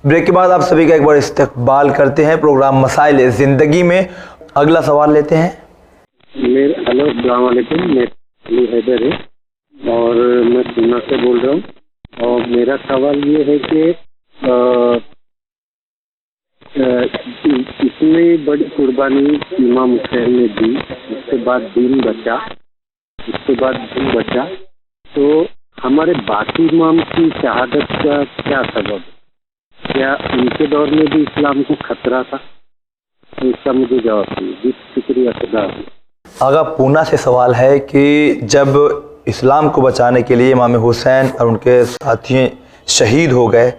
Break کے بعد آپ سبھی کا ایک بار استقبال کرتے ہیں پروگرام مسائل زندگی میں۔ اگلا سوال لیتے ہیں۔ ہلو، السلام علیکم، میں علی حیدر ہے اور میں پونا سے بول رہا ہوں، اور میرا سوال یہ ہے کہ اتنی بڑی قربانی امام حسین نے دی، اس کے بعد دین بچا، تو ہمارے باقی امام کی شہادت کا کیا سبب ہے؟ کیا ان کے دور میں بھی اسلام کو خطرہ تھا؟ اس کا مجھے جواب دیجیے۔ جی شکریہ، خدا حافظ۔ آغا پونا سے سوال ہے کہ جب اسلام کو بچانے کے لیے امام حسین اور ان کے ساتھی شہید ہو گئے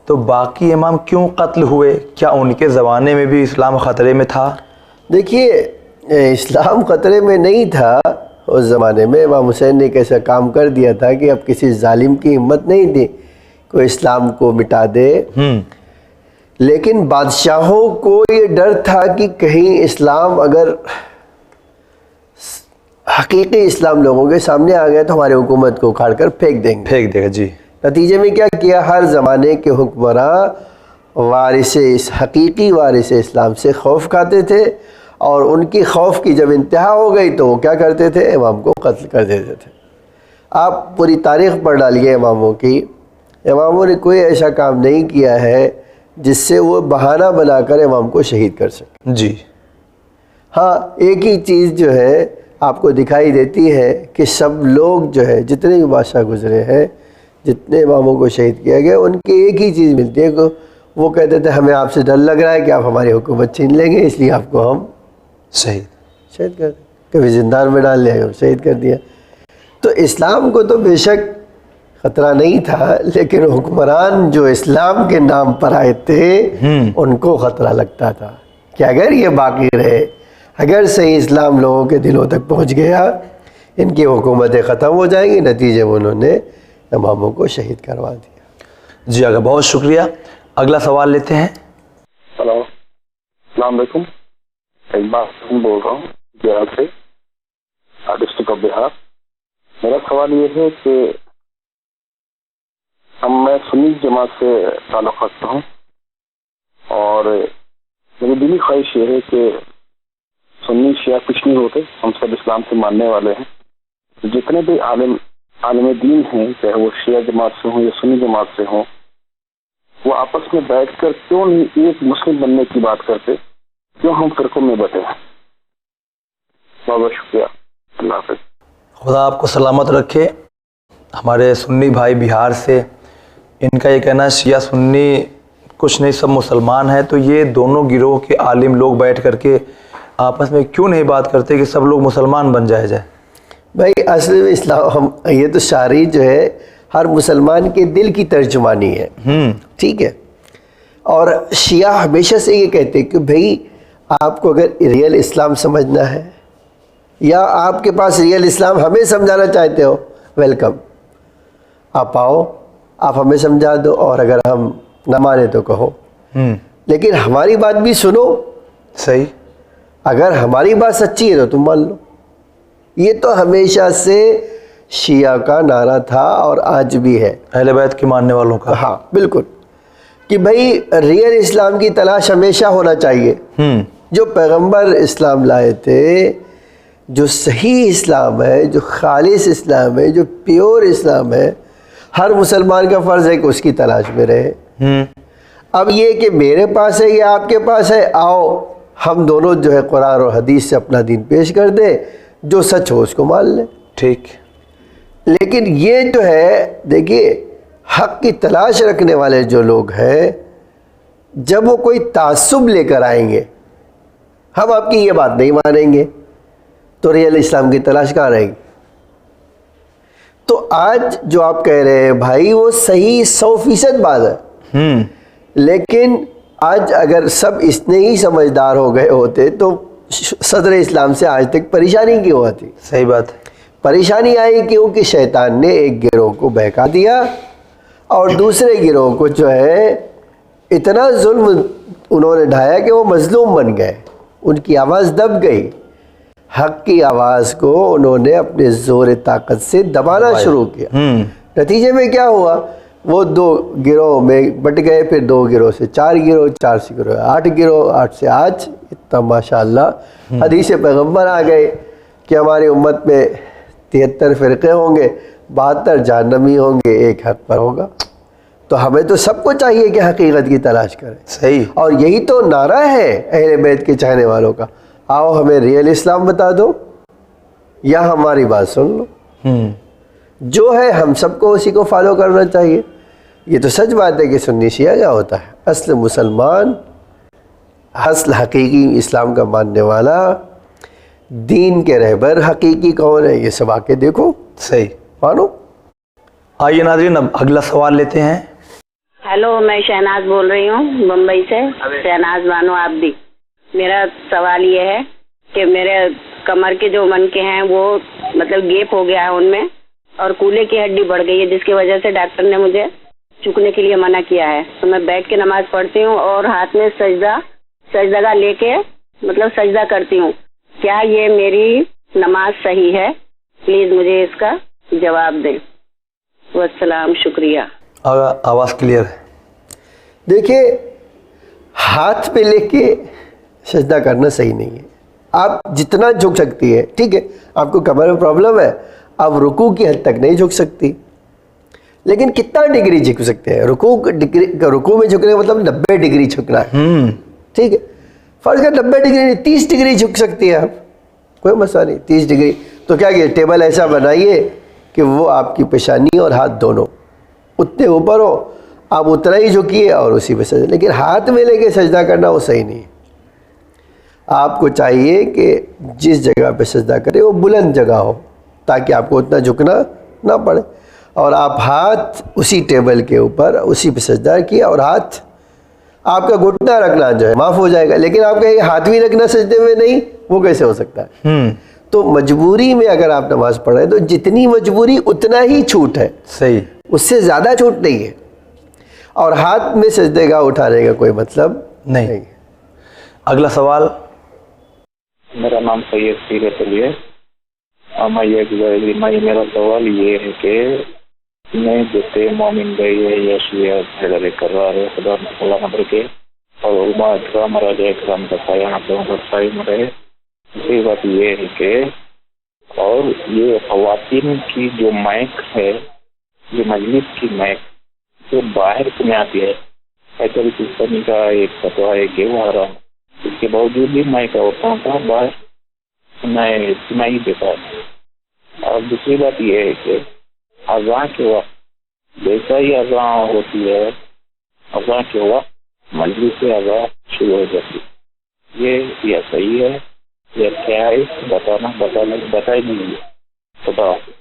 تو باقی امام کیوں قتل ہوئے؟ کیا ان کے زمانے میں بھی اسلام خطرے میں تھا؟ دیکھیے، اسلام خطرے میں نہیں تھا اس زمانے میں۔ امام حسین نے ایک ایسا کام کر دیا تھا کہ اب کسی ظالم کی ہمت نہیں تھی کوئی اسلام کو مٹا دے، لیکن بادشاہوں کو یہ ڈر تھا کہ کہیں اسلام اگر حقیقی اسلام لوگوں کے سامنے آ گیا تو ہماری حکومت کو اکھاڑ کر پھینک دے گا۔ جی، نتیجے میں کیا کیا، ہر زمانے کے حکمراں حقیقی وارث اسلام سے خوف کھاتے تھے، اور ان کی خوف کی جب انتہا ہو گئی تو وہ کیا کرتے تھے، امام کو قتل کر دیتے تھے۔ آپ پوری تاریخ پڑھ ڈالیے اماموں کی، اماموں نے کوئی ایسا کام نہیں کیا ہے جس سے وہ بہانہ بنا کر امام کو شہید کر سکے۔ جی ہاں، ایک ہی چیز جو ہے آپ کو دکھائی دیتی ہے کہ سب لوگ جو ہے جتنے بھی بادشاہ گزرے ہیں، جتنے اماموں کو شہید کیا گیا، ان کی ایک ہی چیز ملتی ہے کہ وہ کہتے تھے ہمیں آپ سے ڈر لگ رہا ہے کہ آپ ہماری حکومت چھین لیں گے، اس لیے آپ کو ہم شہید کر دیں، کبھی زندان میں ڈال لیا، کبھی شہید کر دیا۔ تو اسلام کو تو بے شک خطرہ نہیں تھا، لیکن حکمران جو اسلام کے نام پر آئے تھے ان کو خطرہ لگتا تھا کہ اگر یہ باقی رہے، اگر صحیح اسلام لوگوں کے دلوں تک پہنچ گیا، ان کی حکومتیں ختم ہو جائیں گی۔ نتیجے میں انہوں نے اماموں کو شہید کروا دیا۔ جی آگا، بہت شکریہ۔ اگلا سوال لیتے ہیں۔ ہلو، السلام علیکم، اقبال بول رہا ہوں بہار سے، ڈسٹرکٹ آف بہار۔ میرا سوال یہ ہے کہ میں سنی جماعت سے تعلق رکھتا ہوں، اور میری دلی خواہش یہ ہے کہ سنی شیعہ کچھ نہیں ہوتے، ہم سب اسلام سے ماننے والے ہیں۔ جتنے بھی عالم دین ہیں، چاہے وہ شیعہ جماعت سے ہوں یا سنی جماعت سے ہوں، وہ آپس میں بیٹھ کر کیوں نہیں ایک مسلم بننے کی بات کرتے؟ کیوں ہم فرقوں میں بٹے ہیں؟ بہت بہت شکریہ، اللہ حافظ۔ خدا آپ کو سلامت رکھے۔ ہمارے سنی بھائی بہار سے، ان کا یہ کہنا ہے شیعہ سنی کچھ نہیں، سب مسلمان ہیں، تو یہ دونوں گروہ کے عالم لوگ بیٹھ کر کے آپس میں کیوں نہیں بات کرتے کہ سب لوگ مسلمان بن جائے؟ بھائی اصل میں اسلام، یہ تو شاعری جو ہے ہر مسلمان کے دل کی ترجمانی ہے، ٹھیک ہے۔ اور شیعہ ہمیشہ سے یہ کہتے ہیں کہ بھئی آپ کو اگر ریئل اسلام سمجھنا ہے یا آپ کے پاس ریئل اسلام ہمیں سمجھانا چاہتے ہو، ویلکم، آپ آؤ، آپ ہمیں سمجھا دو، اور اگر ہم نہ مانے تو کہو، لیکن ہماری بات بھی سنو۔ صحیح، اگر ہماری بات سچی ہے تو تم مان لو۔ یہ تو ہمیشہ سے شیعہ کا نعرہ تھا اور آج بھی ہے، اہل بیت کے ماننے والوں کا۔ ہاں بالکل، کہ بھئی ریئل اسلام کی تلاش ہمیشہ ہونا چاہیے۔ جو پیغمبر اسلام لائے تھے، جو صحیح اسلام ہے، جو خالص اسلام ہے، جو پیور اسلام ہے، ہر مسلمان کا فرض ہے کہ اس کی تلاش میں رہے۔ اب یہ کہ میرے پاس ہے یا آپ کے پاس ہے، آؤ ہم دونوں جو ہے قرآن اور حدیث سے اپنا دین پیش کر دیں، جو سچ ہو اس کو مان لیں، ٹھیک۔ لیکن یہ جو ہے دیکھیے، حق کی تلاش رکھنے والے جو لوگ ہیں، جب وہ کوئی تعصب لے کر آئیں گے، ہم آپ کی یہ بات نہیں مانیں گے، تو ریئل اسلام کی تلاش کہاں رہے گی؟ تو آج جو آپ کہہ رہے ہیں بھائی، وہ صحیح 100% بات ہے، لیکن آج اگر سب اتنے ہی سمجھدار ہو گئے ہوتے تو صدر اسلام سے آج تک پریشانی کیوں آتی؟ صحیح بات ہے۔ پریشانی آئی کیونکہ شیطان نے ایک گروہ کو بہکا دیا اور دوسرے گروہ کو جو ہے اتنا ظلم انہوں نے ڈھایا کہ وہ مظلوم بن گئے، ان کی آواز دب گئی۔ حق کی آواز کو انہوں نے اپنے زور طاقت سے دبانا شروع کیا۔ نتیجے میں کیا ہوا؟ وہ 2 گروہ میں بٹ گئے، پھر 2 گروہ سے 4 گروہ، 4 سے گروہ 8 گروہ، 8 سے آج اتنا ماشاءاللہ حدیث پیغمبر آ گئے کہ ہماری امت میں 73 فرقے ہوں گے، 72 جہنمی ہوں گے، 1 حق پر ہوگا۔ تو ہمیں تو سب کو چاہیے کہ حقیقت کی تلاش کریں، صحیح، اور یہی تو نعرہ ہے اہل بیت کے چاہنے والوں کا، آؤ ہمیں ریئل اسلام بتا دو یا ہماری بات سن لو۔ جو ہے ہم سب کو اسی کو فالو کرنا چاہیے۔ یہ تو سچ بات ہے کہ سنی شیعہ کیا ہوتا ہے، اصل مسلمان، اصل حقیقی اسلام کا ماننے والا، دین کے رہبر حقیقی کون ہے، یہ سب آ کے دیکھو، صحیح، مانو۔ آئیے ناظرین اب اگلا سوال لیتے ہیں۔ ہیلو، میں شہناز بول رہی ہوں بمبئی سے، شہناز بانو عابدی۔ میرا سوال یہ ہے کہ میرے کمر کے جو منکے ہیں وہ مطلب گیپ ہو گیا ہے ان میں، اور کولے کی ہڈی بڑھ گئی ہے، جس کی وجہ سے ڈاکٹر نے مجھے جھکنے کے لیے منع کیا ہے۔ تو میں بیٹھ کے نماز پڑھتی ہوں اور ہاتھ میں سجدہ لے کے مطلب سجدہ کرتی ہوں۔ کیا یہ میری نماز صحیح ہے؟ پلیز مجھے اس کا جواب دیں۔ والسلام، شکریہ۔ آواز کلیئر ہے؟ دیکھیں، ہاتھ پہ لے کے سجدہ کرنا صحیح نہیں ہے۔ آپ جتنا جھک سکتی ہے، ٹھیک ہے، آپ کو کمر میں پرابلم ہے، آپ رکوع کی حد تک نہیں جھک سکتی، لیکن کتنا ڈگری جھک سکتے ہیں؟ رکوع میں جھکنے کا مطلب 90 ڈگری جھکنا ہے، ٹھیک ہے۔ فرض کر 90 ڈگری نہیں، 30 ڈگری جھک سکتی ہے آپ، کوئی مسئلہ نہیں۔ 30 ڈگری تو کیا کہ ٹیبل ایسا بنائیے کہ وہ آپ کی پیشانی اور ہاتھ دونوں اتنے اوپر ہو، آپ اتنا ہی جھکیے اور اسی پہ سجدہ، لیکن ہاتھ میں لے کے سجدہ کرنا وہ صحیح نہیں ہے۔ آپ کو چاہیے کہ جس جگہ پہ سجدہ کرے وہ بلند جگہ ہو تاکہ آپ کو اتنا جھکنا نہ پڑے، اور آپ ہاتھ اسی ٹیبل کے اوپر اسی پہ سجدہ کیے، اور ہاتھ آپ کا گھٹنا رکھنا جو ہے معاف ہو جائے گا، لیکن آپ کا ہاتھ بھی رکھنا سجدے میں نہیں، وہ کیسے ہو سکتا ہے؟ تو مجبوری میں اگر آپ نماز پڑھ رہے ہیں تو جتنی مجبوری اتنا ہی چھوٹ ہے، صحیح، اس سے زیادہ چھوٹ نہیں ہے، اور ہاتھ میں سجدے کا اٹھانے کا کوئی مطلب نہیں۔ اگلا سوال۔ میرا نام سید سیرت علی ہے، میرا سوال یہ ہے کہ میں جیسے مومن گئی ہے یا شیعہ حیدر کرار ہے خدا نظر کے، اور علماء اکرام راجہ اکرام کا سایہ میں رہے، دوسری بات یہ ہے کہ اور یہ خواتین کی جو مائک ہے، جو مجلس کی مائک جو باہر سنے آتی ہے، ایسا پاکستانی کا ایک فتویٰ ہے کہ وہ حرام، اس کے باوجود بھی مائک عورتوں کا باہر سنائی دیتا ہے۔ اور دوسری بات یہ ہے کہ اذان کے وقت جیسا ہی اذان ہوتی ہے، اذان کے وقت مجلس سے اذان شروع ہو جاتی ہے، یہ صحیح ہے یا کیا ہے؟ بتائی دیجیے۔ خدا حافظ۔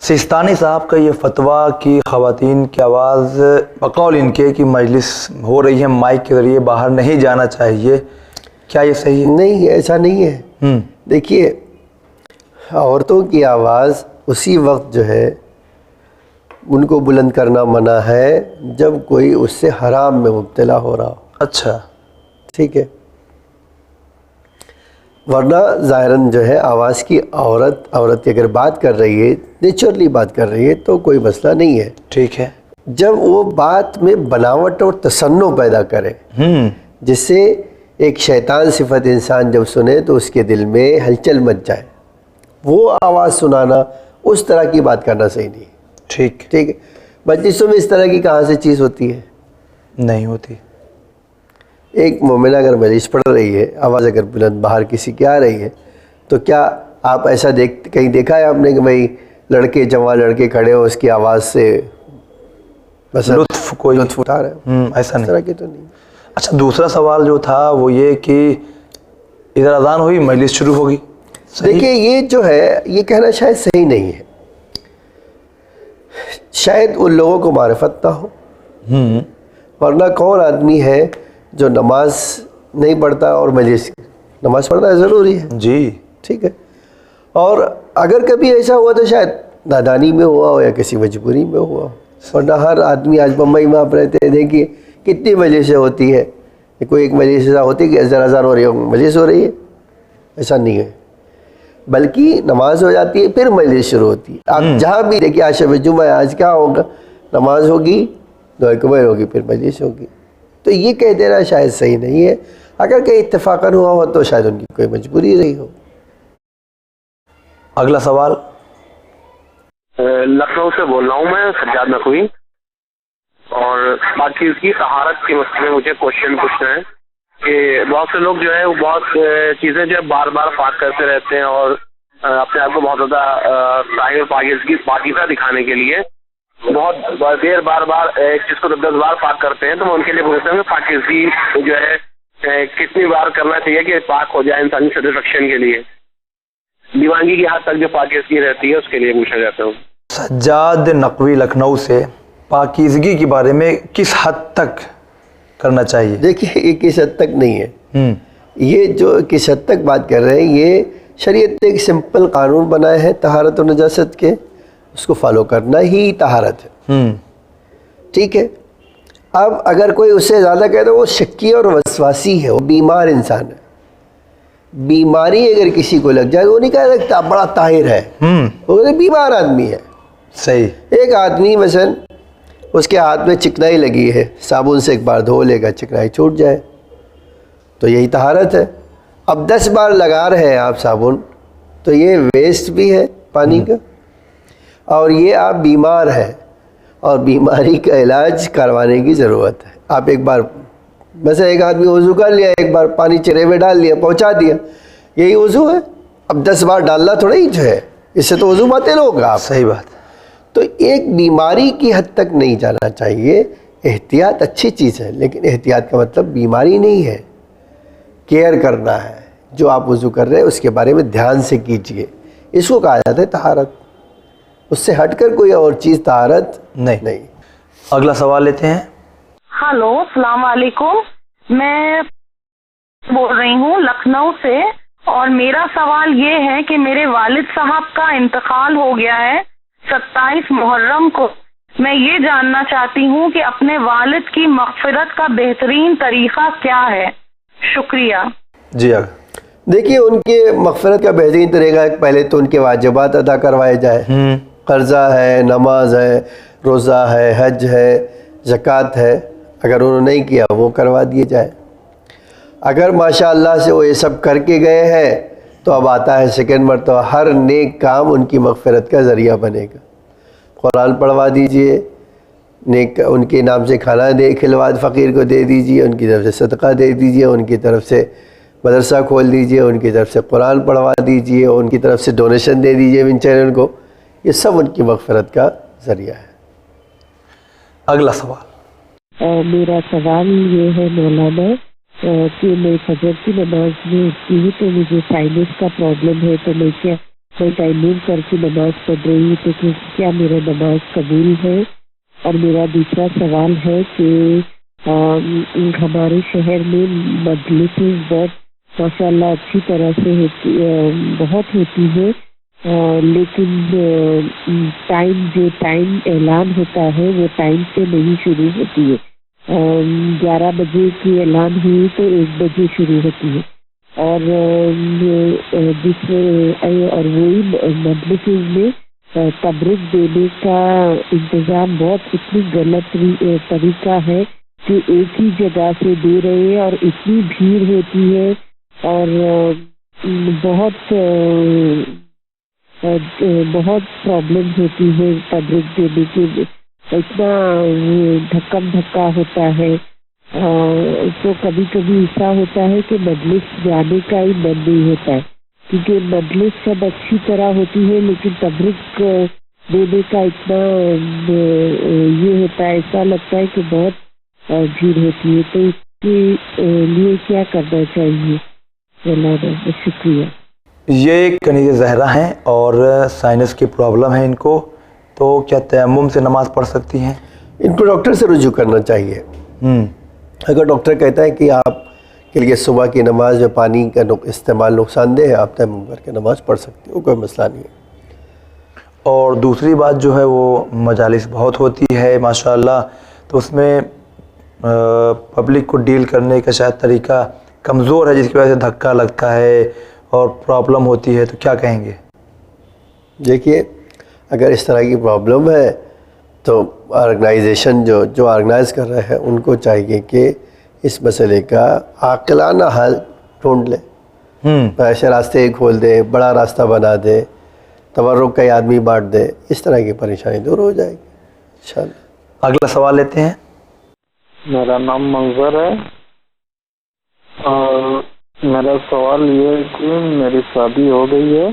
سیستانی صاحب کا یہ فتویٰ کہ خواتین کی آواز بقول ان کے کہ مجلس ہو رہی ہے مائک کے ذریعے باہر نہیں جانا چاہیے، کیا یہ صحیح ہے؟ نہیں، ایسا نہیں ہے۔ دیکھیے، عورتوں کی آواز اسی وقت جو ہے ان کو بلند کرنا منع ہے جب کوئی اس سے حرام میں مبتلا ہو رہا ہو۔ اچھا، ٹھیک ہے، ورنہ ظاہراً جو ہے آواز کی عورت کی اگر بات کر رہی ہے، نیچرلی بات کر رہی ہے تو کوئی مسئلہ نہیں ہے۔ ٹھیک ہے، جب وہ بات میں بناوٹ اور تصنع پیدا کرے، جس سے ایک شیطان صفت انسان جب سنے تو اس کے دل میں ہلچل مچ جائے، وہ آواز سنانا، اس طرح کی بات کرنا صحیح نہیں ہے۔ ٹھیک ٹھیک ہے، مجلسوں میں اس طرح کی کہاں سے چیز ہوتی ہے؟ نہیں ہوتی۔ ایک مومنہ اگر مجلس پڑھ رہی ہے، آواز اگر بلند باہر کسی کی آ رہی ہے، تو کیا آپ ایسا کہیں دیکھا ہے آپ نے کہ بھئی لڑکے، جوان لڑکے کھڑے ہو اس کی آواز سے بس لطف اٹھا رہے ہیں؟ ایسا اس طرح نہیں۔ کی تو نہیں۔ اچھا، دوسرا سوال جو تھا وہ یہ کہ ادھر اذان ہوئی مجلس شروع ہوگی، دیکھیے یہ جو ہے یہ کہنا شاید صحیح نہیں ہے، شاید ان لوگوں کو معرفت نہ ہو، ورنہ کون آدمی ہے جو نماز نہیں پڑھتا اور مجلس نماز پڑھنا ضروری ہے، جی، ٹھیک ہے۔ اور اگر کبھی ایسا ہوا تو شاید نادانی میں ہوا ہو یا کسی مجبوری میں ہوا ہو، ورنہ ہر آدمی آج بمبئی میں آپ رہتے ہیں، دیکھیے کتنی مجلسیں ہوتی ہے، کوئی ایک مجلس ایسا ہوتی ہے کہ اذان ہو رہی ہے مجلس ہو رہی ہے، ایسا نہیں ہے، بلکہ نماز ہو جاتی ہے پھر مجلس شروع ہوتی ہے۔ آپ جہاں بھی دیکھیے، آج شب جمعہ ہے، آج کیا ہوگا؟ نماز ہوگی، دعا قبول ہوگی، پھر مجلس ہوگی. تو یہ کہہ دینا شاید صحیح نہیں ہے. اگر کہیں اتفاقاً ہوا ہو تو شاید ان کی کوئی مجبوری رہی ہو. اگلا سوال. لکھنؤ سے بول رہا ہوں میں، سجاد نقوی. اور باقی اس کی طہارت کے مسئلے میں مجھے کوشچن پوچھنا ہے کہ بہت سے لوگ جو ہے وہ بہت چیزیں جو ہے بار بار پاک کرتے رہتے ہیں اور اپنے آپ کو بہت زیادہ طاہر پاکیزہ دکھانے کے لیے بہت دیر بار ایک چیز کو 10 بار پاک کرتے ہیں. تو میں ان کے لیے پوچھتا ہوں کہ پاکیزگی جو ہے کتنی بار کرنا چاہیے کہ پاک ہو جائے انسانی سیٹسفیکشن کے لیے، دیوانگی کی حد تک جو پاکیزگی رہتی ہے اس کے لیے پوچھنا چاہتا ہوں. سجاد نقوی لکھنؤ سے، پاکیزگی کے بارے میں کس حد تک کرنا چاہیے؟ دیکھیے یہ کس حد تک نہیں ہے، یہ جو کس حد تک بات کر رہے ہیں یہ شریعت نے ایک سمپل قانون بنایا ہے طہارت و نجاست کے، اس کو فالو کرنا ہی طہارت ہے. ٹھیک ہے. اب اگر کوئی اس سے زیادہ کہے تو وہ شکی اور وسواسی ہے، وہ بیمار انسان ہے. بیماری اگر کسی کو لگ جائے وہ نہیں کہہ سکتا بڑا طاہر ہے، وہ بیمار آدمی ہے. صحیح. ایک آدمی مثلا اس کے ہاتھ میں چکنائی لگی ہے، صابن سے ایک بار دھو لے گا چکنائی چھوٹ جائے تو یہی طہارت ہے. اب 10 بار لگا رہے ہیں آپ صابن تو یہ ویسٹ بھی ہے پانی کا، اور یہ آپ بیمار ہیں اور بیماری کا علاج کروانے کی ضرورت ہے. آپ ایک بار ویسے ایک آدمی وضو کر لیا، ایک بار پانی چہرے میں ڈال لیا، پہنچا دیا، یہی وضو ہے. اب 10 بار ڈالنا تھوڑا ہی جو ہے، اس سے تو وضو باطل ہوگا. آپ صحیح بات. تو ایک بیماری کی حد تک نہیں جانا چاہیے. احتیاط اچھی چیز ہے لیکن احتیاط کا مطلب بیماری نہیں ہے، کیئر کرنا ہے. جو آپ وضو کر رہے ہیں اس کے بارے میں دھیان سے کیجئے، اس کو کہا جاتا ہے طہارت. اس سے ہٹ کر کوئی اور چیز طہارت نہیں. اگلا سوال لیتے ہیں. ہلو، السلام علیکم. میں بول رہی ہوں لکھنؤ سے، اور میرا سوال یہ ہے کہ میرے والد صاحب کا انتقال ہو گیا ہے 27 محرم کو. میں یہ جاننا چاہتی ہوں کہ اپنے والد کی مغفرت کا بہترین طریقہ کیا ہے. شکریہ. جی دیکھیے ان کے مغفرت کا بہترین طریقہ ہے پہلے تو ان کے واجبات ادا کروائے جائے. قرضہ ہے، نماز ہے، روزہ ہے، حج ہے، زکوٰۃ ہے، اگر انہوں نے نہیں کیا وہ کروا دیے جائے. اگر ماشاء اللہ سے وہ یہ سب کر کے گئے ہیں تو اب آتا ہے سیکنڈ مرتبہ. ہر نیک کام ان کی مغفرت کا ذریعہ بنے گا. قرآن پڑھوا دیجئے، نیک ان کے نام سے کھانا کھلوا فقیر کو دے دیجئے، ان کی طرف سے صدقہ دے دیجئے، ان کی طرف سے مدرسہ کھول دیجئے، ان کی طرف سے قرآن پڑھوا دیجئے، ان کی طرف سے ڈونیشن دے دیجئے ان چینل کو. یہ سب ان کی مغفرت کا ذریعہ ہے. اگلا سوال. میرا سوال یہ ہے مولانا کہ میں فجر کی نماز میں اٹھتی ہوں تو مجھے سائنس کا پرابلم ہے، تو میں ٹائمنگ کر کے نماز پڑھ رہی ہوں تو کیا میرا نماز قبول ہے؟ اور میرا دوسرا سوال ہے کہ ہمارے شہر میں مجلسیں بہت ماشاء اللہ اچھی طرح سے بہت ہوتی ہے، لیکن ٹائم اعلان ہوتا ہے وہ ٹائم سے نہیں شروع ہوتی ہے. 11 بجے کی اعلان ہوئی تو 1 بجے شروع ہوتی ہے. اور وہی مجلسوں میں تبرک دینے کا انتظام بہت اتنی غلط طریقہ ہے کہ ایک ہی جگہ سے دے رہے ہیں اور اتنی بھیڑ ہوتی ہے اور بہت پرابلم ہوتی ہے تبرک دینے کی. اتنا دھکم دھکا ہوتا ہے تو کبھی کبھی ایسا ہوتا ہے کہ مجلس جانے کا ہی من نہیں ہوتا ہے کیونکہ مجلس سب اچھی طرح ہوتی ہے لیکن تبرک دینے کا اتنا یہ ہوتا ہے، ایسا لگتا ہے کہ بہت بھیڑ ہوتی ہے. تو اس کے لیے کیا کرنا چاہیے؟ شکریہ. یہ کنیز زہرا ہیں اور سائنس کی پرابلم ہے ان کو، تو کیا تیمم سے نماز پڑھ سکتی ہیں؟ ان کو ڈاکٹر سے رجوع کرنا چاہیے. اگر ڈاکٹر کہتا ہے کہ آپ کے لیے صبح کی نماز میں پانی کا استعمال نقصان دہ ہے، آپ تیمم کر کے نماز پڑھ سکتے ہو، کوئی مسئلہ نہیں ہے. اور دوسری بات جو ہے وہ مجالس بہت ہوتی ہے ماشاءاللہ، تو اس میں پبلک کو ڈیل کرنے کا شاید طریقہ کمزور ہے جس کی وجہ سے دھکا لگتا ہے اور پرابلم ہوتی ہے، تو کیا کہیں گے؟ دیکھیے اگر اس طرح کی پرابلم ہے تو آرگنائزیشن جو آرگنائز کر رہے ہیں ان کو چاہیے کہ اس مسئلے کا عاقلانہ حل ڈھونڈ لیں، ایسے راستے کھول دیں، بڑا راستہ بنا دیں، تورق کا آدمی بانٹ دے، اس طرح کی پریشانی دور ہو جائے گی انشاءاللہ۔ اگلا سوال لیتے ہیں۔ میرا نام منظر ہے اور میرا سوال یہ ہے کہ میری شادی ہو گئی ہے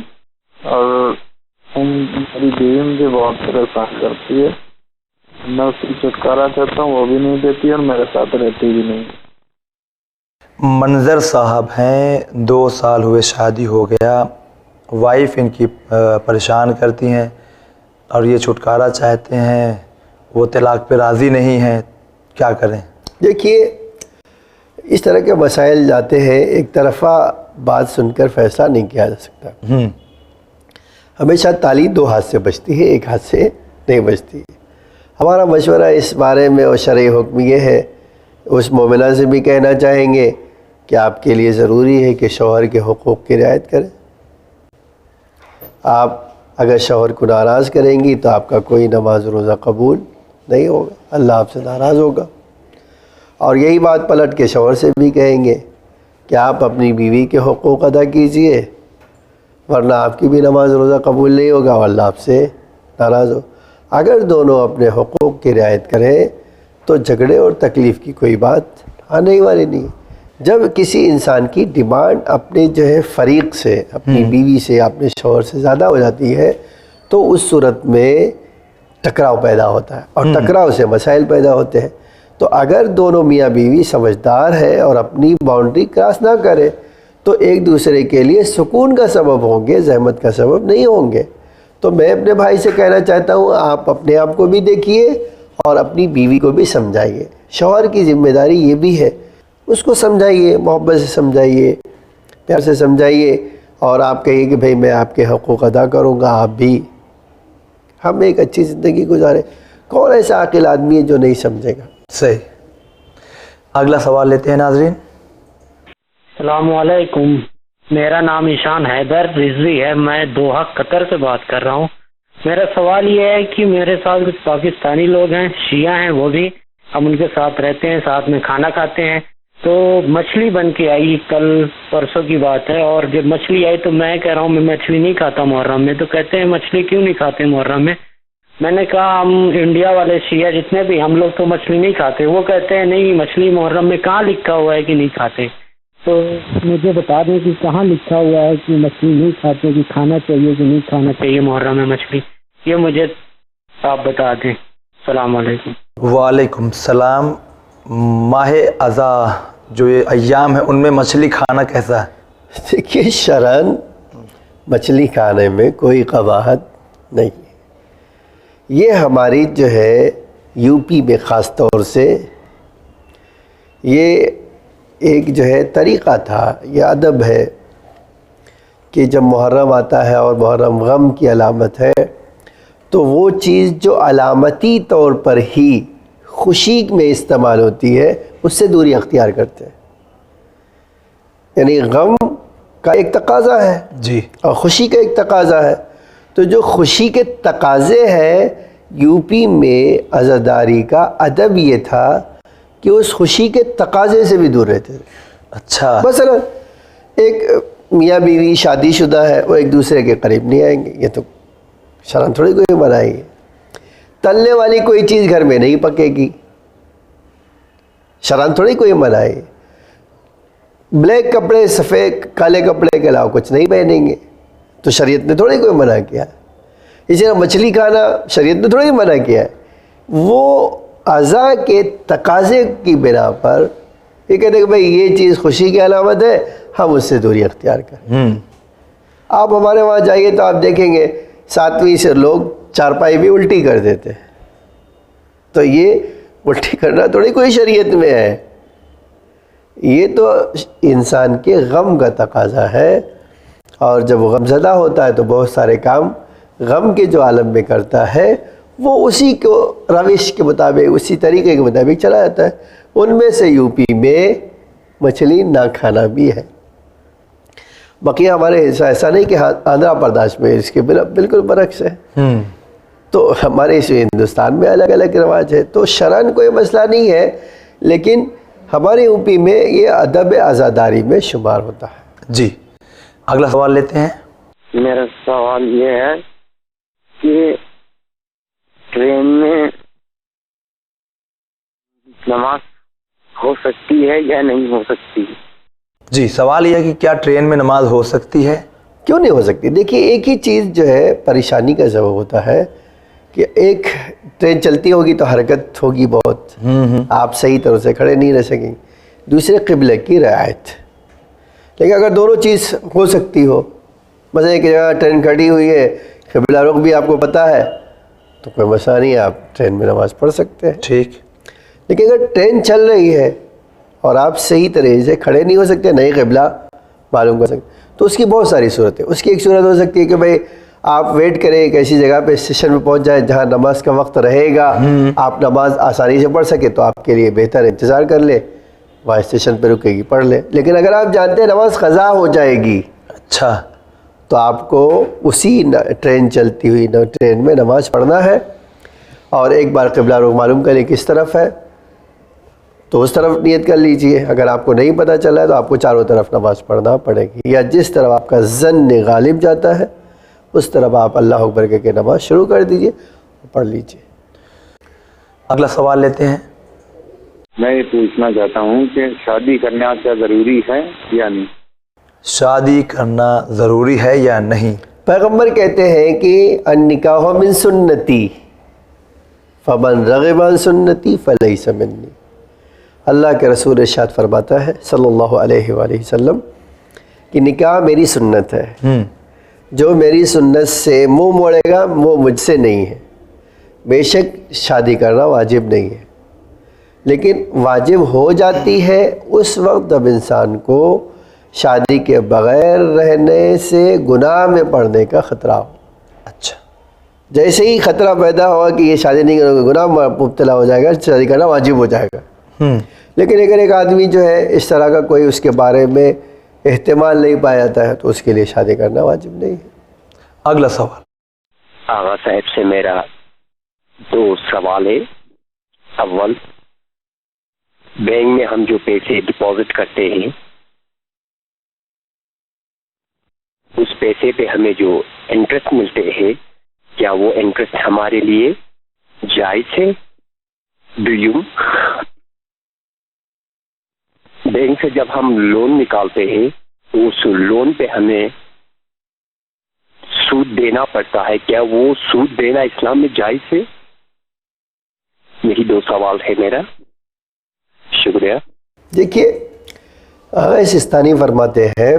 اور میری بیوی مجھے بہت پریشان کرتی ہے، میں اس کی چھٹکارا چاہتا ہوں، وہ بھی نہیں دیتی اور میرے ساتھ رہتی بھی نہیں۔ منظر صاحب ہیں، 2 سال ہوئے شادی ہو گیا، وائف ان کی پریشان کرتی ہیں اور یہ چھٹکارا چاہتے ہیں، وہ طلاق پہ راضی نہیں ہیں، کیا کریں؟ دیکھیے اس طرح کے مسائل جاتے ہیں، ایک طرفہ بات سن کر فیصلہ نہیں کیا جا سکتا، ہمیشہ تالی 2 ہاتھ سے بجتی ہے، ایک ہاتھ سے نہیں بجتی ہے۔ ہمارا مشورہ اس بارے میں اور شرعی حکم یہ ہے، اس مومنہ سے بھی کہنا چاہیں گے کہ آپ کے لیے ضروری ہے کہ شوہر کے حقوق کی رعایت کریں۔ آپ اگر شوہر کو ناراض کریں گی تو آپ کا کوئی نماز روزہ قبول نہیں ہوگا، اللہ آپ سے ناراض ہوگا۔ اور یہی بات پلٹ کے شوہر سے بھی کہیں گے کہ آپ اپنی بیوی کے حقوق ادا کیجئے، ورنہ آپ کی بھی نماز روزہ قبول نہیں ہوگا اور اللہ آپ سے ناراض ہو۔ اگر دونوں اپنے حقوق کی رعایت کریں تو جھگڑے اور تکلیف کی کوئی بات آنے والی نہیں۔ جب کسی انسان کی ڈیمانڈ اپنے جو ہے فریق سے، اپنی بیوی سے، اپنے شوہر سے زیادہ ہو جاتی ہے تو اس صورت میں ٹکراؤ پیدا ہوتا ہے اور ٹکراؤ سے مسائل پیدا ہوتے ہیں۔ تو اگر دونوں میاں بیوی سمجھدار ہے اور اپنی باؤنڈری کراس نہ کرے تو ایک دوسرے کے لیے سکون کا سبب ہوں گے، زحمت کا سبب نہیں ہوں گے۔ تو میں اپنے بھائی سے کہنا چاہتا ہوں آپ اپنے آپ کو بھی دیکھیے اور اپنی بیوی کو بھی سمجھائیے۔ شوہر کی ذمہ داری یہ بھی ہے، اس کو سمجھائیے، محبت سے سمجھائیے، پیار سے سمجھائیے اور آپ کہیے کہ بھئی میں آپ کے حقوق ادا کروں گا، آپ بھی، ہم ایک اچھی زندگی گزاریں۔ کون ایسا عاقل آدمی ہے جو نہیں سمجھے گا؟ صحیح۔ اگلا سوال لیتے ہیں ناظرین۔ السلام علیکم، میرا نام ایشان حیدر رضوی ہے، میں دوحہ قطر سے بات کر رہا ہوں۔ میرا سوال یہ ہے کہ میرے ساتھ کچھ پاکستانی لوگ ہیں، شیعہ ہیں، وہ بھی، ہم ان کے ساتھ رہتے ہیں، ساتھ میں کھانا کھاتے ہیں۔ تو مچھلی بن کے آئی، کل پرسوں کی بات ہے، اور جب مچھلی آئی تو میں کہہ رہا ہوں میں مچھلی نہیں کھاتا محرم میں، تو کہتے ہیں مچھلی کیوں نہیں کھاتے محرم میں؟ میں نے کہا ہم انڈیا والے شیعہ جتنے بھی ہم لوگ تو مچھلی نہیں کھاتے۔ وہ کہتے ہیں نہیں، مچھلی محرم میں کہاں لکھا ہوا ہے کہ نہیں کھاتے؟ تو مجھے بتا دیں کہ کہاں لکھا ہوا ہے کہ مچھلی نہیں کھاتے، کہ کھانا چاہیے کہ نہیں کھانا چاہیے محرم میں مچھلی، یہ مجھے آپ بتا دیں۔ السلام علیکم۔ وعلیکم السلام۔ ماہ اذا جو یہ ایام ہیں ان میں مچھلی کھانا کیسا ہے؟ دیکھیے شرعاً مچھلی کھانے میں کوئی قباحت نہیں ہے۔ یہ ہماری جو ہے یو پی میں خاص طور سے یہ ایک جو ہے طریقہ تھا، یہ ادب ہے کہ جب محرم آتا ہے اور محرم غم کی علامت ہے تو وہ چیز جو علامتی طور پر ہی خوشی میں استعمال ہوتی ہے اس سے دوری اختیار کرتے ہیں۔ یعنی غم کا ایک تقاضا ہے جی، اور خوشی کا ایک تقاضا ہے، تو جو خوشی کے تقاضے ہیں یو پی میں عزاداری کا ادب یہ تھا کہ اس خوشی کے تقاضے سے بھی دور رہتے تھے۔ اچھا، مثلا ایک میاں بیوی شادی شدہ ہے، وہ ایک دوسرے کے قریب نہیں آئیں گے، یہ تو شرم تھوڑی کوئی منائے گی۔ تلنے والی کوئی چیز گھر میں نہیں پکے گی، شرم تھوڑی کوئی منائے گی۔ بلیک کپڑے، سفید کالے کپڑے کے علاوہ کچھ نہیں پہنیں گے، تو شریعت نے تھوڑی کوئی منع کیا ہے۔ اسی طرح مچھلی کھانا شریعت نے تھوڑی منع کیا ہے، وہ اعضاء کے تقاضے کی بنا پر یہ کہتے ہیں کہ بھئی یہ چیز خوشی کی علامت ہے، ہم اس سے دوری اختیار کریں۔ آپ ہمارے وہاں جائیے تو آپ دیکھیں گے 7ویں سے لوگ چارپائی بھی الٹی کر دیتے ہیں، تو یہ الٹی کرنا تھوڑی کوئی شریعت میں ہے، یہ تو انسان کے غم کا تقاضا ہے، اور جب وہ غم زدہ ہوتا ہے تو بہت سارے کام غم کے جو عالم میں کرتا ہے وہ اسی کو روش کے مطابق، اسی طریقے کے مطابق چلا جاتا ہے۔ ان میں سے یو پی میں مچھلی نہ کھانا بھی ہے۔ بقیہ ہمارے ایسا نہیں کہ آندھرا پردیش میں اس کے بالکل برعکس ہے۔ تو ہمارے اس ہندوستان میں الگ الگ رواج ہے، تو شرعاً کوئی مسئلہ نہیں ہے، لیکن ہمارے یو پی میں یہ ادب عزاداری میں شمار ہوتا ہے۔ جی اگلا سوال لیتے ہیں۔ میرا سوال یہ ہے کہ ٹرین میں نماز ہو سکتی ہے یا نہیں ہو سکتی؟ جی سوال یہ ہے کہ کیا ٹرین میں نماز ہو سکتی ہے؟ کیوں نہیں ہو سکتی؟ دیکھیے ایک ہی چیز جو ہے پریشانی کا سبب ہوتا ہے کہ ایک ٹرین چلتی ہوگی تو حرکت ہوگی بہت، آپ صحیح طرح سے کھڑے نہیں رہ سکیں گے، دوسرے قبلے کی رعایت۔ لیکن اگر دونوں چیز ہو سکتی ہو، مثلا ایک جگہ ٹرین کھڑی ہوئی ہے، قبلہ رخ بھی آپ کو پتہ ہے، تو کوئی مسئلہ نہیں ہے، آپ ٹرین میں نماز پڑھ سکتے ہیں۔ ٹھیک۔ لیکن اگر ٹرین چل رہی ہے اور آپ صحیح طرح سے کھڑے نہیں ہو سکتے، نہیں قبلہ معلوم کر سکتے، تو اس کی بہت ساری صورتیں۔ اس کی ایک صورت ہو سکتی ہے کہ بھئی آپ ویٹ کریں ایک ایسی جگہ پہ اسٹیشن پہ پہنچ جائیں جہاں نماز کا وقت رہے گا، آپ نماز آسانی سے پڑھ سکے تو آپ کے لیے بہتر، انتظار کر لے، وہاں اسٹیشن پہ رکے گی پڑھ لے۔ لیکن اگر آپ جانتے ہیں نماز قضا ہو جائے گی، اچھا، تو آپ کو اسی ٹرین چلتی ہوئی ٹرین میں نماز پڑھنا ہے، اور ایک بار قبلہ رخ معلوم کریں کس طرف ہے تو اس طرف نیت کر لیجئے۔ اگر آپ کو نہیں پتہ چلا ہے تو آپ کو چاروں طرف نماز پڑھنا پڑے گی، یا جس طرف آپ کا ظن غالب جاتا ہے اس طرف آپ اللہ اکبر کہہ کے نماز شروع کر دیجئے، پڑھ لیجئے۔ اگلا سوال لیتے ہیں۔ میں یہ پوچھنا چاہتا ہوں کہ شادی کرنا کیا ضروری ہے یا نہیں؟ شادی کرنا ضروری ہے یا نہیں؟ پیغمبر کہتے ہیں کہ النکاح من سنتی فمن رغب عن سنتی فلیس منی۔ اللہ کے رسول ارشاد فرماتا ہے صلی اللہ علیہ وآلہ وسلم کہ نکاح میری سنت ہے، جو میری سنت سے منہ موڑے گا وہ مجھ سے نہیں ہے۔ بے شک شادی کرنا واجب نہیں ہے، لیکن واجب ہو جاتی ہے اس وقت جب انسان کو شادی کے بغیر رہنے سے گناہ میں پڑنے کا خطرہ ہو۔ اچھا، جیسے ہی خطرہ پیدا ہوا کہ یہ شادی نہیں کرو گے گناہ میں مبتلا ہو جائے گا، شادی کرنا واجب ہو جائے گا۔ لیکن اگر ایک آدمی جو ہے اس طرح کا کوئی اس کے بارے میں احتمال نہیں پایا جاتا ہے تو اس کے لیے شادی کرنا واجب نہیں ہے۔ اگلا سوال۔ آغا صاحب سے میرا دو سوال ہے۔ اول، بینک میں ہم جو پیسے ڈپازٹ کرتے ہیں اس پیسے پہ ہمیں جو انٹرسٹ ملتے ہیں کیا وہ انٹرسٹ ہمارے لیے جائز ہے؟ بینک سے جب ہم لون نکالتے ہیں تو اس لون پہ ہمیں سود دینا پڑتا ہے، کیا وہ سود دینا اسلام میں جائز ہے؟ یہی دو سوال ہے میرا، شکریہ۔ دیکھیے آغا سستانی فرماتے ہیں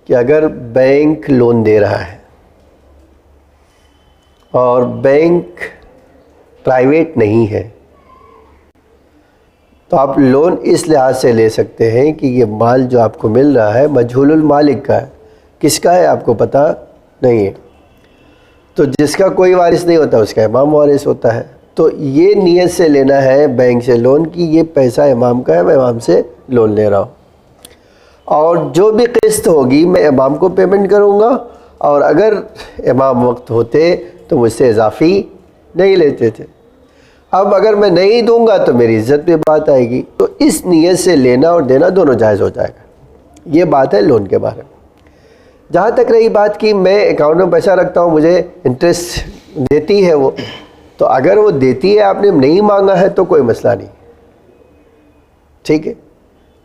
کہ اگر بینک لون دے رہا ہے اور بینک پرائیویٹ نہیں ہے تو آپ لون اس لحاظ سے لے سکتے ہیں کہ یہ مال جو آپ کو مل رہا ہے مجہول المالک کا ہے، کس کا ہے آپ کو پتہ نہیں ہے، تو جس کا کوئی وارث نہیں ہوتا اس کا امام وارث ہوتا ہے، تو یہ نیت سے لینا ہے بینک سے لون کی یہ پیسہ امام کا ہے، میں امام سے لون لے رہا ہوں، اور جو بھی قسط ہوگی میں امام کو پیمنٹ کروں گا، اور اگر امام وقت ہوتے تو مجھ سے اضافی نہیں لیتے تھے، اب اگر میں نہیں دوں گا تو میری عزت پہ بات آئے گی، تو اس نیت سے لینا اور دینا دونوں جائز ہو جائے گا۔ یہ بات ہے لون کے بارے میں۔ جہاں تک رہی بات کی میں اکاؤنٹ میں پیسہ رکھتا ہوں مجھے انٹرسٹ دیتی ہے وہ، تو اگر وہ دیتی ہے آپ نے نہیں مانگا ہے تو کوئی مسئلہ نہیں، ٹھیک ہے،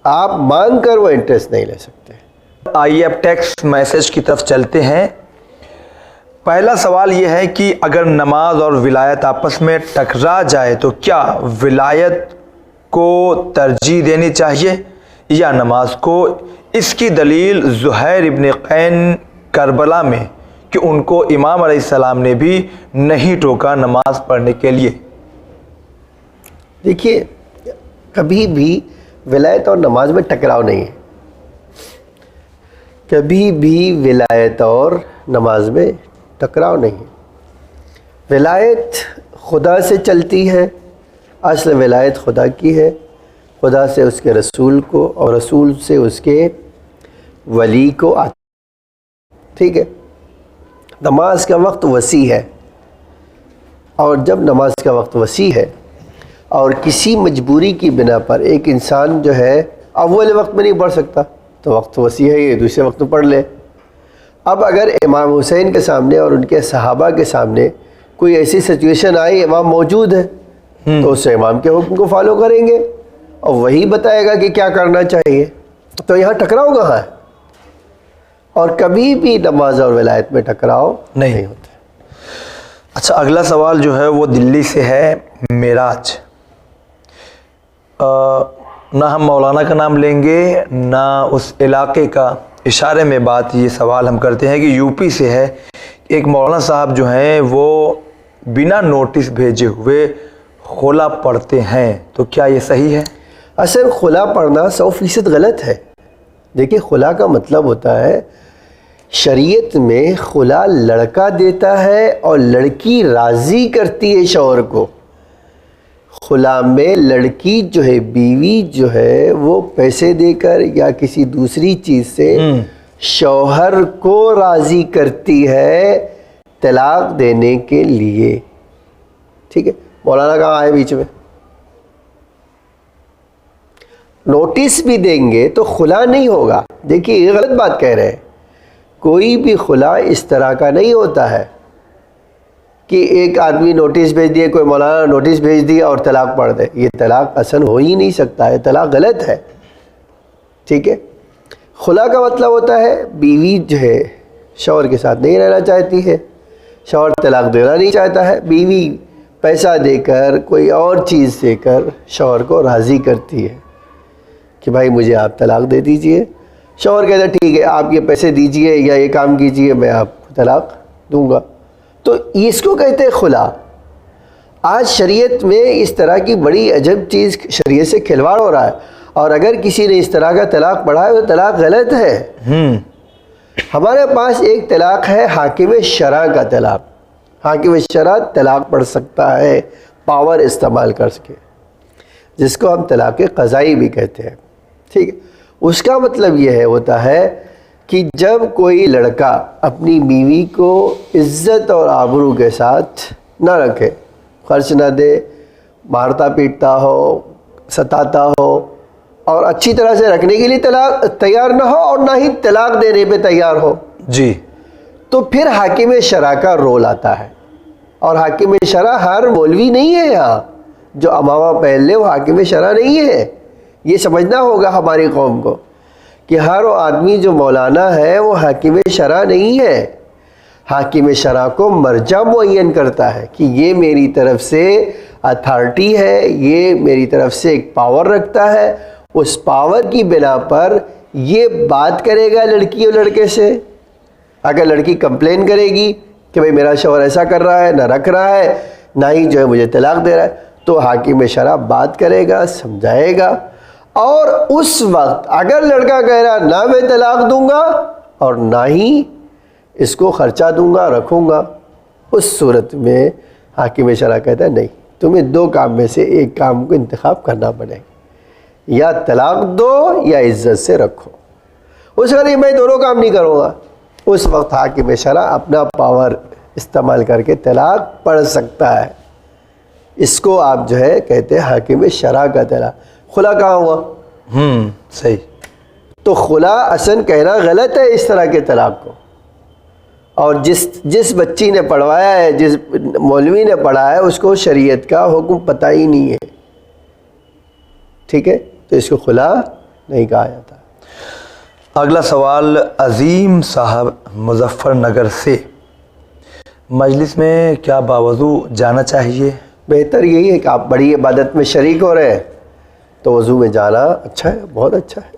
آپ مانگ کر وہ انٹرسٹ نہیں لے سکتے۔ آئیے اب ٹیکسٹ میسج کی طرف چلتے ہیں۔ پہلا سوال یہ ہے کہ اگر نماز اور ولایت آپس میں ٹکرا جائے تو کیا ولایت کو ترجیح دینی چاہیے یا نماز کو؟ اس کی دلیل زہیر ابن قین کربلا میں کہ ان کو امام علیہ السلام نے بھی نہیں ٹوکا نماز پڑھنے کے لیے۔ دیکھیے کبھی بھی ولایت اور نماز میں ٹکراؤ نہیں ہے، کبھی بھی ولایت اور نماز میں ٹکراؤ نہیں ہے۔ ولایت خدا سے چلتی ہے، اصل ولایت خدا کی ہے، خدا سے اس کے رسول کو اور رسول سے اس کے ولی کو آتی، ٹھیک ہے۔ نماز کا وقت وسیع ہے، اور جب نماز کا وقت وسیع ہے اور کسی مجبوری کی بنا پر ایک انسان جو ہے اول وقت میں نہیں پڑھ سکتا تو وقت وسیع ہے یہ دوسرے وقت میں پڑھ لے. اب اگر امام حسین کے سامنے اور ان کے صحابہ کے سامنے کوئی ایسی سچویشن آئی، امام موجود ہے، تو اس سے امام کے حکم کو فالو کریں گے اور وہی بتائے گا کہ کیا کرنا چاہیے. تو یہاں ٹکراؤ کہاں ہے؟ اور کبھی بھی نماز اور ولایت میں ٹکراؤ نہیں ہوتا. اچھا، اگلا سوال جو ہے وہ دلی سے ہے. معراج، نہ ہم مولانا کا نام لیں گے نہ اس علاقے کا، اشارے میں بات یہ سوال ہم کرتے ہیں کہ یو پی سے ہے. ایک مولانا صاحب جو ہیں وہ بنا نوٹس بھیجے ہوئے خلا پڑھتے ہیں، تو کیا یہ صحیح ہے؟ اصل خلا پڑھنا 100% غلط ہے. دیکھیے، خلا کا مطلب ہوتا ہے، شریعت میں خلا لڑکا دیتا ہے اور لڑکی راضی کرتی ہے شوہر کو. خلا میں لڑکی جو ہے، بیوی جو ہے، وہ پیسے دے کر یا کسی دوسری چیز سے شوہر کو راضی کرتی ہے طلاق دینے کے لیے. ٹھیک ہے، مولانا کہاں آئے بیچ میں؟ نوٹس بھی دیں گے تو خلا نہیں ہوگا. دیکھیے، یہ غلط بات کہہ رہے ہیں. کوئی بھی خلا اس طرح کا نہیں ہوتا ہے کہ ایک آدمی نوٹس بھیج دیے، کوئی مولانا نوٹس بھیج دیا اور طلاق پڑھ دے. یہ طلاق اصل ہو ہی نہیں سکتا ہے، طلاق غلط ہے. ٹھیک ہے، خلا کا مطلب ہوتا ہے بیوی جو ہے شوہر کے ساتھ نہیں رہنا چاہتی ہے، شوہر طلاق دینا نہیں چاہتا ہے، بیوی پیسہ دے کر کوئی اور چیز دے کر شوہر کو راضی کرتی ہے کہ بھائی مجھے آپ طلاق دے دیجئے. شوہر کہتا ہے ٹھیک ہے، آپ یہ پیسے دیجئے یا یہ کام کیجئے، میں آپ کو طلاق دوں گا. تو اس کو کہتے ہیں خلا. آج شریعت میں اس طرح کی بڑی عجب چیز شریعت سے کھلواڑ ہو رہا ہے، اور اگر کسی نے اس طرح کا طلاق پڑھا ہے تو طلاق غلط ہے. ہمارے پاس ایک طلاق ہے حاکم شرع کا طلاق. حاکم شرع طلاق پڑھ سکتا ہے پاور استعمال کر سکے، جس کو ہم طلاق قضائی بھی کہتے ہیں. ٹھیک ہے، اس کا مطلب یہ ہے ہوتا ہے کہ جب کوئی لڑکا اپنی بیوی کو عزت اور آبرو کے ساتھ نہ رکھے، خرچ نہ دے، مارتا پیٹتا ہو، ستاتا ہو، اور اچھی طرح سے رکھنے کے لیے تیار نہ ہو اور نہ ہی طلاق دینے پہ تیار ہو، جی، تو پھر حاکم شرع کا رول آتا ہے. اور حاکم شرع ہر مولوی نہیں ہے. یہاں جو امامہ پہن لے وہ حاکم شرع نہیں ہے. یہ سمجھنا ہوگا ہماری قوم کو کہ ہر آدمی جو مولانا ہے وہ حاکم شرع نہیں ہے. حاکم شرع کو مرجع معین کرتا ہے کہ یہ میری طرف سے اتھارٹی ہے، یہ میری طرف سے ایک پاور رکھتا ہے. اس پاور کی بنا پر یہ بات کرے گا لڑکی اور لڑکے سے. اگر لڑکی کمپلین کرے گی کہ بھئی میرا شوہر ایسا کر رہا ہے، نہ رکھ رہا ہے، نہ ہی جو ہے مجھے طلاق دے رہا ہے، تو حاکم شرع بات کرے گا، سمجھائے گا. اور اس وقت اگر لڑکا کہہ رہا نہ میں طلاق دوں گا اور نہ ہی اس کو خرچہ دوں گا، رکھوں گا، اس صورت میں حاکم شرع کہتا ہے نہیں، تمہیں دو کام میں سے ایک کام کو انتخاب کرنا پڑے گا، یا طلاق دو یا عزت سے رکھو. اس کا نہیں میں دونوں کام نہیں کروں گا. اس وقت حاکم شرع اپنا پاور استعمال کر کے طلاق پڑھ سکتا ہے. اس کو آپ جو ہے کہتے ہیں حاکم شرع کا طلاق. خلا کہاں ہوا؟ صحیح. تو خلا اصل کہنا غلط ہے اس طرح کے طلاق کو. اور جس بچی نے پڑھوایا ہے، جس مولوی نے پڑھا ہے، اس کو شریعت کا حکم پتہ ہی نہیں ہے. ٹھیک ہے، تو اس کو خلا نہیں کہا جاتا. اگلا سوال عظیم صاحب مظفر نگر سے. مجلس میں کیا باوضو جانا چاہیے؟ بہتر یہی ہے کہ آپ بڑی عبادت میں شریک ہو رہے ہیں تو وضو میں جانا اچھا ہے، بہت اچھا ہے.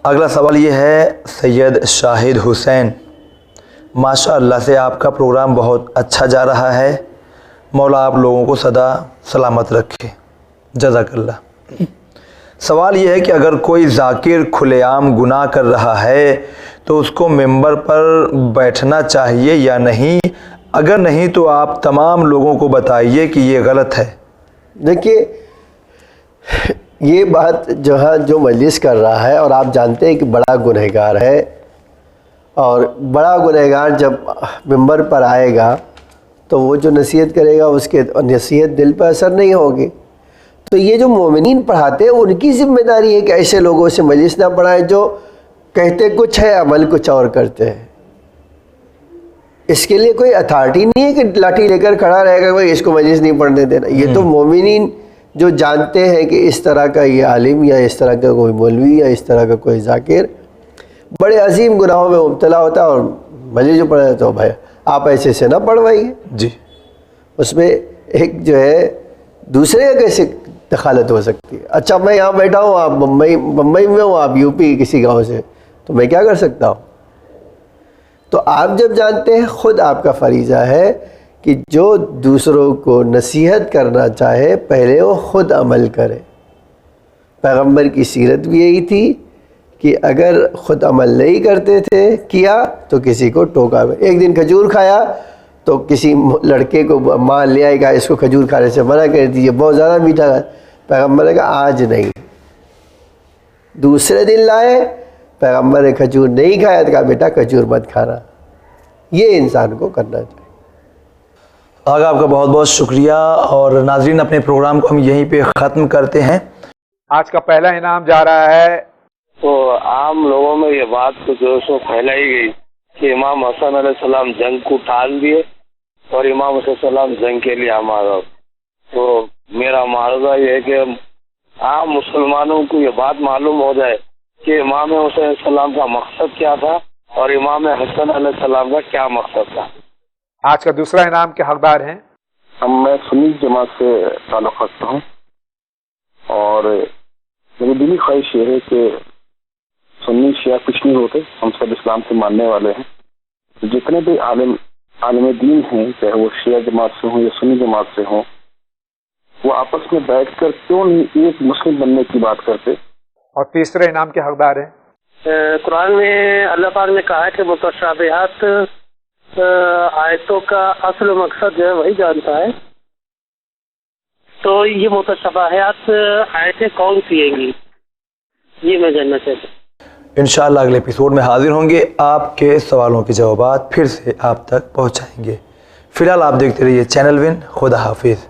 اگلا سوال یہ ہے سید شاہد حسین. ماشاء اللہ سے آپ کا پروگرام بہت اچھا جا رہا ہے، مولا آپ لوگوں کو سدا سلامت رکھے، جزاک اللہ. سوال یہ ہے کہ اگر کوئی ذاکر کھلے عام گناہ کر رہا ہے تو اس کو ممبر پر بیٹھنا چاہیے یا نہیں؟ اگر نہیں تو آپ تمام لوگوں کو بتائیے کہ یہ غلط ہے. دیکھیے، یہ بات جو مجلس کر رہا ہے، اور آپ جانتے ہیں کہ بڑا گنہگار ہے، اور بڑا گنہگار جب ممبر پر آئے گا تو وہ جو نصیحت کرے گا اس کے نصیحت دل پہ اثر نہیں ہوگی. تو یہ جو مومنین پڑھاتے ہیں ان کی ذمہ داری ہے کہ ایسے لوگوں سے مجلس نہ پڑھائیں جو کہتے کچھ ہے عمل کچھ اور کرتے ہیں. اس کے لیے کوئی اتھارٹی نہیں ہے کہ لاٹھی لے کر کھڑا رہے گا بھائی اس کو مجلس نہیں پڑھنے دینا. یہ تو مومنین جو جانتے ہیں کہ اس طرح کا یہ عالم یا اس طرح کا کوئی مولوی یا اس طرح کا کوئی ذاکر بڑے عظیم گناہوں میں مبتلا ہوتا ہے اور مجلس جو پڑھا تو بھائی آپ ایسے سے نہ پڑھوائیے. جی اس میں ایک جو ہے دوسرے کا کیسے دخالت ہو سکتی ہے. اچھا میں یہاں بیٹھا ہوں، آپ بمبئی میں ہوں، آپ یو پی کسی گاؤں سے، تو میں کیا کر سکتا ہوں؟ تو آپ جب جانتے ہیں خود آپ کا فریضہ ہے کہ جو دوسروں کو نصیحت کرنا چاہے پہلے وہ خود عمل کرے. پیغمبر کی سیرت بھی یہی تھی کہ اگر خود عمل نہیں کرتے تھے کیا تو کسی کو ٹوکا. ایک دن کھجور کھایا تو کسی لڑکے کو ماں لے آئے گا اس کو کھجور کھانے سے منع کر دیجیے، بہت زیادہ میٹھا ہے. پیغمبر نے کہا آج نہیں. دوسرے دن لائے، پیغمبر نے کھجور نہیں کھایا تو کہا بیٹا کھجور مت کھانا. یہ انسان کو کرنا چاہیے. آگا آپ کا بہت بہت شکریہ. اور ناظرین اپنے پروگرام کو ہم یہیں پہ ختم کرتے ہیں. آج کا پہلا انعام جا رہا ہے تو عام لوگوں میں یہ بات تو جو سو پھیلائی گئی کہ امام حسن علیہ السلام جنگ کو ٹال دیے اور امام حسین علیہ السلام جنگ کے لیے آمادہ. تو میرا معارضہ یہ ہے کہ عام مسلمانوں کو یہ بات معلوم ہو جائے کہ امام حسین علیہ السلام کا مقصد کیا تھا اور امام حسن علیہ السلام کا کیا مقصد تھا. آج کا دوسرا انعام کے حقدار ہیں میں سنی جماعت سے تعلق رکھتا ہوں اور میری دلی خواہش یہ ہے کہ سنی شیعہ کچھ نہیں ہوتے، ہم سب اسلام سے ماننے والے ہیں. جتنے بھی عالم دین ہیں چاہے وہ شیعہ جماعت سے ہوں یا سنی جماعت سے ہوں، وہ آپس میں بیٹھ کر کیوں نہیں ایک مسلم بننے کی بات کرتے. اور تیسرے انعام کے حقدار ہیں قرآن میں اللہ پاک نے کہا ہے کہ متشابہات آیتوں کا اصل مقصد جو ہے وہی جانتا ہے. تو یہ متشابہات آیتیں کون سی ہیں گی یہ میں جاننا چاہتا ہوں. انشاءاللہ اگلے ایپیسوڈ میں حاضر ہوں گے، آپ کے سوالوں کے جوابات پھر سے آپ تک پہنچائیں گے. فی الحال آپ دیکھتے رہیے چینل ون. خدا حافظ.